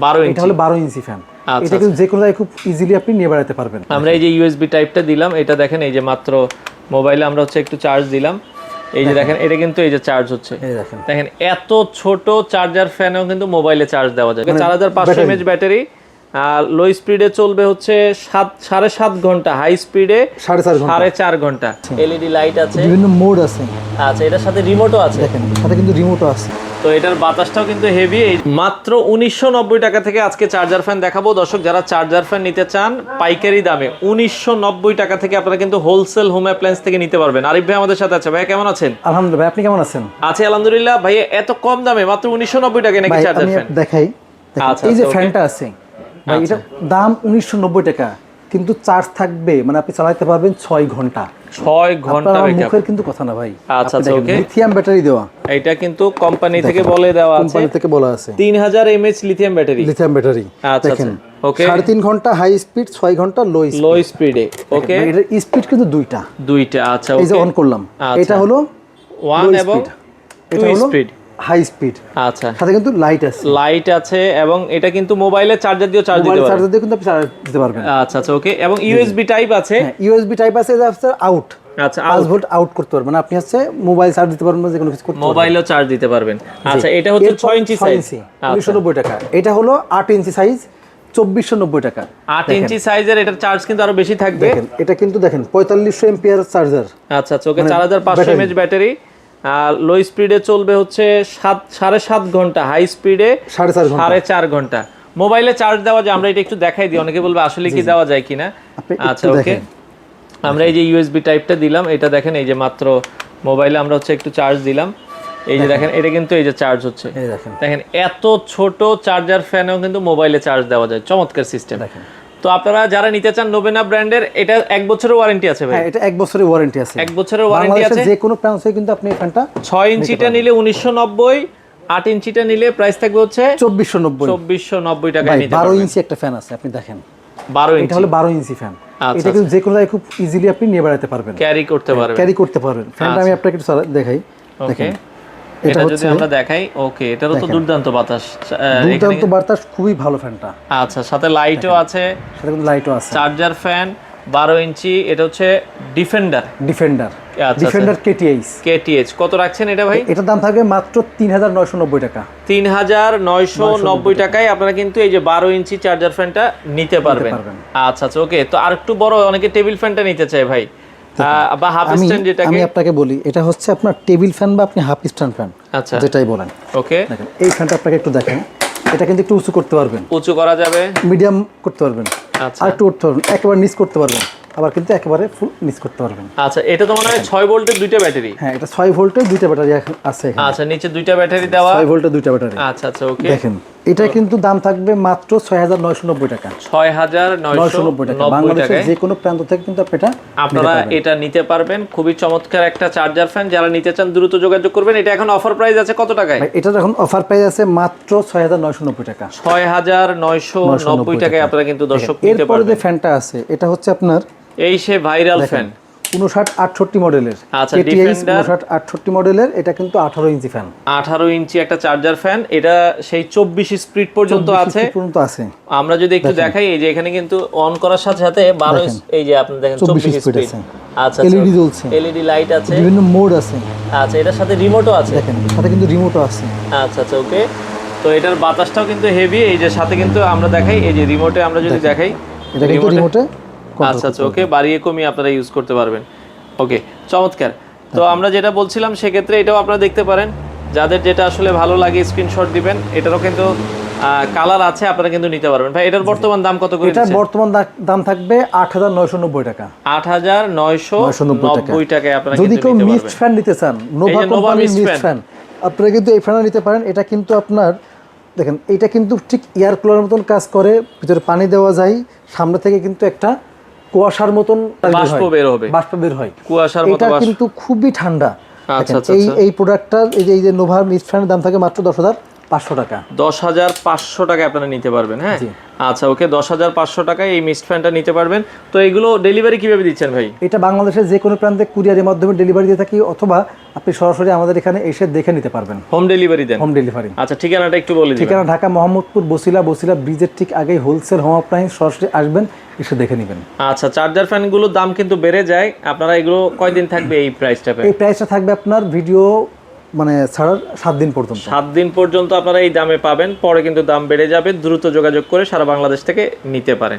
12 ইঞ্চি, এটা হলো 12 inch fan. আচ্ছা, এটা কিন্তু যে কোনো জায়গায় খুব ইজিলি আপনি নিয়ে বেড়াতে পারবেন। আমরা এই যে ইউএসবি টাইপটা দিলাম, এটা দেখেন এই যে মাত্র মোবাইলে আমরা হচ্ছে একটু চার্জ দিলাম, এই যে দেখেন এটা কিন্তু এই যে চার্জ হচ্ছে, এই দেখেন দেখেন এত ছোট চার্জার ফ্যানেও কিন্তু মোবাইলে চার্জ দেওয়া যায়। 4500 mAh ব্যাটারি, আর লো স্পিডে চলবে হচ্ছে 7.5 ঘন্টা, হাই স্পিডে 4.5 ঘন্টা। এলইডি লাইট আছে, বিভিন্ন মোড আছে। আচ্ছা, এটার সাথে রিমোটও আছে, দেখেন সাথে কিন্তু রিমোটও আছে। তো এটার বাতাসটাও কিন্তু হেভি। মাত্র 1990 টাকা থেকে আজকে চার্জার ফ্যান দেখাবো দর্শক। যারা চার্জার ফ্যান নিতে চান পাইকারি দামে 1990 টাকা থেকে আপনারা কিন্তু হোলসেল হোম অ্যাপ্লায়েন্স থেকে নিতে পারবেন। আরিফ ভাই আমাদের সাথে আছে। ভাই কেমন আছেন? আলহামদুলিল্লাহ, আপনি কেমন আছেন? আছি আলহামদুলিল্লাহ। ভাই এত কম দামে মাত্র 1990 টাকায় নাকি চার্জার ফ্যান? দেখাই, আচ্ছা, এই যে ফ্যানটা আছে ভাই, এটা দাম 1990 টাকা, কিন্তু চার্জ থাকবে মানে আপনি চালাতে পারবেন 6 ঘন্টা। 6 ঘন্টা মুখের কিন্তু কথা না ভাই। আচ্ছা, ওকে। লিথিয়াম ব্যাটারি দেওয়া, এটা কিন্তু কোম্পানি থেকে বলে দেওয়া আছে, কোম্পানি থেকে বলা আছে 3000 mAh লিথিয়াম ব্যাটারি। আচ্ছা, দেখেন ওকে, 3.5 ঘন্টা হাই স্পিড, 6 ঘন্টা লো স্পিডে। ওকে, এটার স্পিড কিন্তু দুইটা। আচ্ছা, এই যে অন করলাম, এটা হলো 1 এবং 2 স্পিড, হাই স্পিড। আচ্ছা, সাথে কিন্তু লাইট আছে এবং এটা কিন্তু মোবাইলে চার্জার দিয়ে চার্জ দিতে পারবেন, চার্জার দিয়ে কিন্তু আপনি চার্জ দিতে পারবেন। আচ্ছা, ওকে। এবং ইউএসবি টাইপ আছে, ইউএসবি টাইপ আছে, এটা হচ্ছে আউট। আচ্ছা, 5 ভোল্ট আউট করতে পারবেন, মানে আপনি হচ্ছে মোবাইল চার্জ দিতে পারবেন, যে কোনো কিছু করতে পারবেন, মোবাইলও চার্জ দিতে পারবেন। আচ্ছা, এটা হচ্ছে 6 ইঞ্চি সাইজ, 1990 টাকা। এটা হলো 8 ইঞ্চি সাইজ, 2490 টাকা। 8 ইঞ্চি সাইজের এটার চার্জ কিন্তু আরো বেশি থাকবে। দেখেন এটা কিন্তু দেখেন 4500 এম্পিয়ার চার্জার। আচ্ছা, ওকে, 4500 mAh ব্যাটারি, আর লো স্পিডে চলবে হচ্ছে 7.5 ঘন্টা, হাই স্পিডে 4.5 ঘন্টা। মোবাইলে চার্জ দেওয়া যায়, আমরা এটা একটু দেখাই দিই, অনেকে বলবে আসলে কি দেওয়া যায় কিনা। আচ্ছা, ওকে, আমরা এই যে ইউএসবি টাইপটা দিলাম, এটা দেখেন এই যে মাত্র মোবাইলে আমরা হচ্ছে একটু চার্জ দিলাম, এই যে দেখেন এটা কিন্তু এই যে চার্জ হচ্ছে, দেখেন এত ছোট চার্জার ফ্যানেও কিন্তু মোবাইলে চার্জ দেওয়া যায়। চমৎকার সিস্টেম। তো আপনারা যারা নিতে চান নোবেনা ব্র্যান্ডের, এটা 1 বছরের ওয়ারেন্টি আছে ভাই? হ্যাঁ, এটা 1 বছরের ওয়ারেন্টি আছে। 1 বছরের ওয়ারেন্টি আছে। যে কোনো প্রান্তে কিন্তু আপনি এই ফ্যানটা 6 ইঞ্চিটা নিলে 1990, 8 ইঞ্চিটা নিলে প্রাইস থাকবে হচ্ছে 2490 টাকায় নিতে পারবেন। 12 ইঞ্চি একটা ফ্যান আছে, আপনি দেখেন 12 ইঞ্চি, এটা হলো 12 ইঞ্চি ফ্যান। এটা কিন্তু যে কোনো জায়গায় খুব ইজিলি আপনি নিয়ে বেড়াতে পারবেন, ক্যারি করতে পারবেন। ফ্যানটা আমি আপনাকে একটু দেখাই, দেখেন এটা যদি আমরা দেখাই, ওকে, এটারও তো দুর্দান্ত বাতাস, খুবই ভালো ফ্যানটা। আচ্ছা, সাথে লাইটও আছে, চার্জার ফ্যান 12 ইঞ্চি। এটা হচ্ছে ডিফেন্ডার কেটিএইচ। কত রাখছেন এটা ভাই? এটার দাম থাকবে মাত্র 3990 টাকা। 3990 টাকায় আপনারা কিন্তু এই যে 12 ইঞ্চি চার্জার ফ্যানটা নিতে পারবেন। আচ্ছা, ওকে। তো আরেকটু বড় অনেকে টেবিল ফ্যানটা নিতে চায় ভাই, বা হাফ স্ট্যান্ড, যেটাকে আমি আপনাকে বলি, এটা হচ্ছে আপনার টেবিল ফ্যান বা আপনি হাফ স্ট্যান্ড ফ্যান, আচ্ছা, যেটাই বলেন। ওকে, দেখেন এই ফ্যানটা আপনাকে একটু দেখেন, এটা কিন্তু একটু উঁচু করতে পারবেন, উঁচু করা যাবে, মিডিয়াম করতে পারবেন, আচ্ছা, আর একটু উঠতে পারবেন, একেবারে নিচ করতে পারবেন, আবার কিন্তু একেবারে ফুল নিচ করতে পারবেন। আচ্ছা, এটা তো মনে হয় 6 ভোল্টের দুইটা ব্যাটারি। হ্যাঁ, এটা 6 ভোল্টের দুইটা ব্যাটারি আছে এখানে। আচ্ছা, নিচে দুইটা ব্যাটারি দেওয়া, 6 ভোল্টের দুইটা ব্যাটারি। আচ্ছা, ওকে। দেখেন এটা কিন্তু দাম থাকবে মাত্র 6990 টাকা। 6990 টাকা। বাংলাদেশের যে কোনো প্রান্ত থেকে কিন্তু আপনারা এটা নিতে পারবেন। খুবই চমৎকার একটা চার্জার ফ্যান, যারা নিতে চান দ্রুত যোগাযোগ করবেন। এটা এখন অফার প্রাইস আছে কত টাকায়? এটা এখন অফার প্রাইস আছে মাত্র 6990 টাকা। 6990 টাকায় আপনারা কিন্তু দর্শক নিতে পারবেন। এরপরে যে ফ্যানটা আছে, এটা হচ্ছে আপনার এই সে ভাইরাল ফ্যান 5968 মডেলের। আচ্ছা, ডিফেন্ডার 5968 মডেলের, এটা কিন্তু 18 ইঞ্চি ফ্যান। 18 ইঞ্চি একটা চার্জার ফ্যান, এটা সেই 24 স্পিড পর্যন্ত আছে। আমরা যদি একটু দেখাই, এই যে এখানে কিন্তু অন করার সাথে সাথে 12, এই যে আপনি দেখেন 24 স্পিড আছে। আচ্ছা, এলইডি জ্বলছে, এলইডি লাইট আছে, বিভিন্ন মোড আছে। আচ্ছা, এটার সাথে রিমোটও আছে, দেখেন সাথে কিন্তু রিমোটও আছে। আচ্ছা, ওকে। তো এটার বাতাসটাও কিন্তু হেভি, এই যে সাথে কিন্তু আমরা দেখাই, এই যে রিমোটে আমরা যদি দেখাই, এটা কিন্তু রিমোটে। আচ্ছা, ওকে, বাড়িয়ে কমিয়ে আপনারা ইউজ করতে পারবেন। ওকে, চমৎকার। তো আমরা যেটা বলছিলাম, সেক্ষেত্রে এটাও আপনারা দেখতে পারেন, যাদের যেটা আসলে ভালো লাগে স্ক্রিনশট দিবেন। এটারও কিন্তু কালার আছে, আপনারা কিন্তু নিতে পারবেন। ভাই এটার বর্তমান দাম কত করে? এটার বর্তমান দাম থাকবে 8990 টাকা। 8990 টাকায় আপনারা যদি কেউ মিস্ট ফ্যান নিতে চান, নোভা কোম্পানির মিস্ট ফ্যান, আপনারা কিন্তু এই ফ্যানটা নিতে পারেন। এটা কিন্তু আপনার দেখেন, এটা কিন্তু ঠিক এয়ার কুলারের মতন কাজ করে, ভিতরে পানি দেওয়া যায়, সামনে থেকে কিন্তু একটা কুয়াশার মতন বাষ্প বের হয়, কুয়াশার মতো। এটা কিন্তু খুবই ঠান্ডা। এই প্রোডাক্টটার এই যে নোভা মিস্ট ফ্যানের দাম থাকে মাত্র 500 টাকা। 10,500 টাকায় আপনারা নিতে পারবেন। হ্যাঁ, আচ্ছা ওকে, 10,500 টাকায় এই মিস্ট ফ্যানটা নিতে পারবেন। তো এগুলো ডেলিভারি কিভাবে দিচ্ছেন ভাই? এটা বাংলাদেশের যে কোনো প্রান্তে কুরিয়ারের মাধ্যমে ডেলিভারি দিয়ে থাকি, অথবা আপনি সরাসরি আমাদের এখানে এসে দেখে নিতে পারবেন। হোম ডেলিভারি দেন? Home delivery. আচ্ছা, ঠিকানাটা একটু বলে দিন। ঠিকানা ঢাকা মোহাম্মদপুর বসিলা ব্রিজের ঠিক আগেই হোলসেল হোম অ্যাপ্লায়েন্স, সরাসরি আসবেন, এসে দেখে নেবেন। আচ্ছা, চার্জার ফ্যানগুলোর দাম কিন্তু বেড়ে যায়, আপনারা এগুলো কয়দিন থাকবে এই প্রাইসটা? এই প্রাইসটা থাকবে আপনার ভিডিও মানে ছাড়ার 7 দিন পর্যন্ত। 7 দিন পর্যন্ত আপনারা এই দামে পাবেন, পরে কিন্তু দাম বেড়ে যাবে। দ্রুত যোগাযোগ করে সারা বাংলাদেশ থেকে নিতে পারেন।